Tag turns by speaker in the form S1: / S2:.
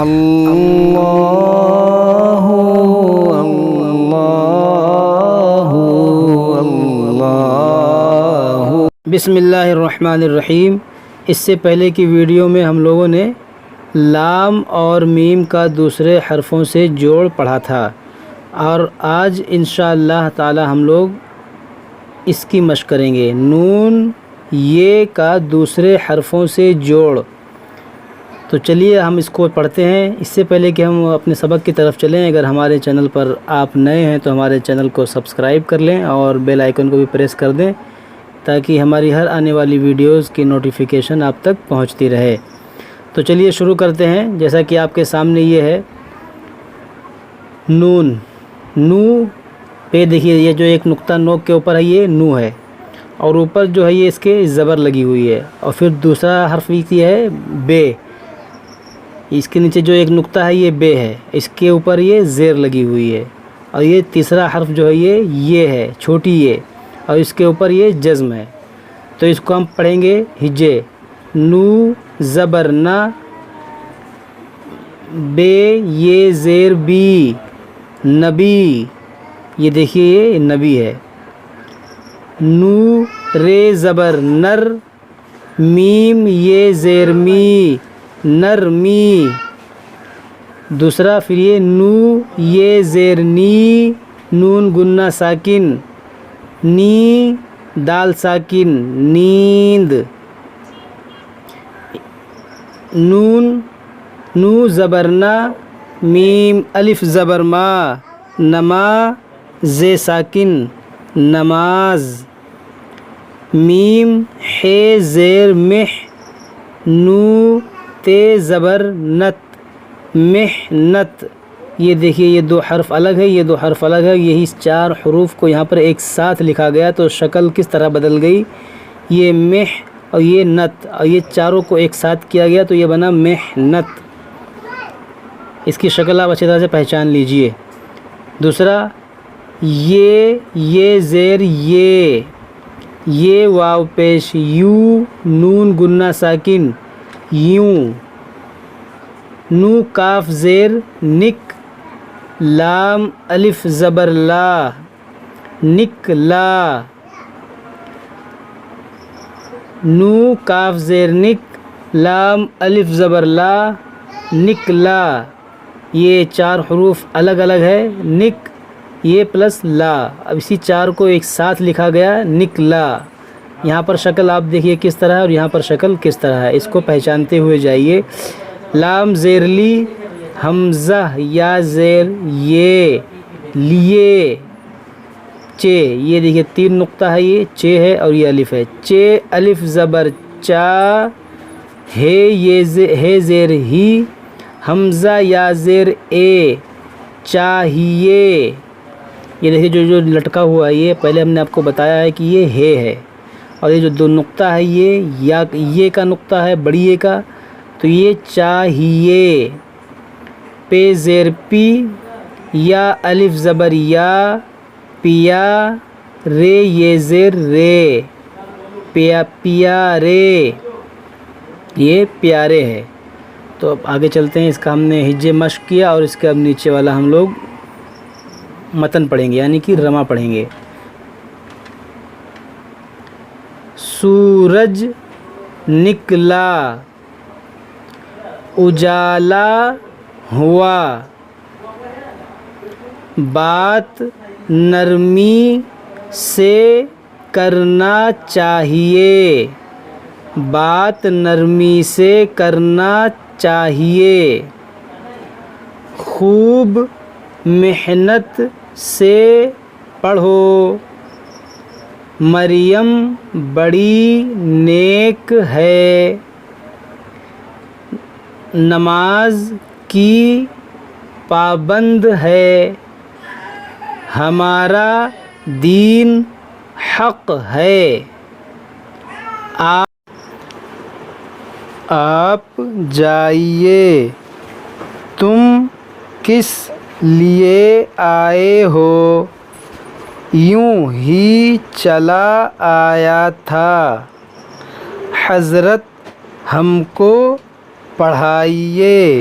S1: اللہ اللہ اللہ۔ بسم اللہ الرحمن الرحیم۔ اس سے پہلے کی ویڈیو میں ہم لوگوں نے لام اور میم کا دوسرے حرفوں سے جوڑ پڑھا تھا، اور آج انشاءاللہ تعالی ہم لوگ اس کی مشق کریں گے، نون یہ کا دوسرے حرفوں سے جوڑ۔ تو چلیے ہم اس کو پڑھتے ہیں۔ اس سے پہلے کہ ہم اپنے سبق کی طرف چلیں، اگر ہمارے چینل پر آپ نئے ہیں تو ہمارے چینل کو سبسکرائب کر لیں اور بیل آئیکن کو بھی پریس کر دیں تاکہ ہماری ہر آنے والی ویڈیوز کی نوٹیفیکیشن آپ تک پہنچتی رہے۔ تو چلیے شروع کرتے ہیں۔ جیسا کہ آپ کے سامنے یہ ہے نون، نو پہ دیکھیے یہ جو ایک نقطہ نوک کے اوپر ہے یہ نو ہے، اور اوپر جو ہے یہ اس کے زبر لگی ہوئی ہے، اور پھر دوسرا حرف یہ ہے بے، اس کے نیچے جو ایک نقطہ ہے یہ بے ہے، اس کے اوپر یہ زیر لگی ہوئی ہے، اور یہ تیسرا حرف جو ہے یہ ہے چھوٹی یہ، اور اس کے اوپر یہ جزم ہے۔ تو اس کو ہم پڑھیں گے ہجے، نو زبر نا، بے یہ زیر بی، نبی، یہ دیکھیے یہ نبی ہے، نو رے زبر نر، میم یہ زیر می، نرمی۔ دوسرا پھر یہ نو یہ زیر نی، نون گنہ ساکن، نی دال ساکن، نیند۔ نون نو زبر نا، میم الف زبر ما، نما زے ساکن، نماز۔ میم ہے زیر مح، نو تے زبر نت، محنت۔ یہ دیکھیے یہ دو حرف الگ ہے، یہ دو حرف الگ ہے، یہی چار حروف کو یہاں پر ایک ساتھ لکھا گیا تو شکل کس طرح بدل گئی، یہ مح اور یہ نت، اور یہ چاروں کو ایک ساتھ کیا گیا تو یہ بنا محنت۔ اس کی شکل آپ اچھی طرح سے پہچان لیجئے۔ دوسرا یہ زیر یہ واو پیش یو، نون گنہ ساکن، یوں۔ نو کاف زیر نک، لام الف زبر لا، نکلا۔ نو کاف زیر نک، لام الف زبر لا، نکلا۔ یہ چار حروف الگ الگ ہے، نک یہ پلس لا، اب اسی چار کو ایک ساتھ لکھا گیا نکلا۔ یہاں پر شکل آپ دیکھیے کس طرح ہے اور یہاں پر شکل کس طرح ہے، اس کو پہچانتے ہوئے جائیے۔ لام زیر لی، حمزہ یا زیر یہ، لیے، چے، یہ دیکھیے تین نقطہ ہے، یہ چے ہے اور یہ الف ہے، چے الف زبر چا، ہے زیر ہی، حمزہ یا زیر اے، چاہیے۔ یہ دیکھیے جو لٹکا ہوا ہے یہ پہلے ہم نے آپ کو بتایا ہے کہ یہ ہے، اور یہ جو دو نقطہ ہے یہ کا نقطہ ہے بڑی اے کا، تو یہ چاہیے۔ پے زیر پی، یا الف زبر یا، پیا، رے یہ زیر رے، پیارے، یہ پیارے ہے۔ تو اب آگے چلتے ہیں، اس کا ہم نے ہجے مشق کیا اور اس کے اب نیچے والا ہم لوگ متن پڑھیں گے، یعنی کہ رمہ پڑھیں گے۔ سورج نکلا، اجالا ہوا، بات نرمی سے کرنا چاہیے، بات نرمی سے کرنا چاہیے، خوب محنت سے پڑھو، مریم بڑی نیک ہے، نماز کی پابند ہے، ہمارا دین حق ہے، آپ جائیے، تم کس لیے آئے ہو، یوں ہی چلا آیا تھا، حضرت ہم کو پڑھائیے۔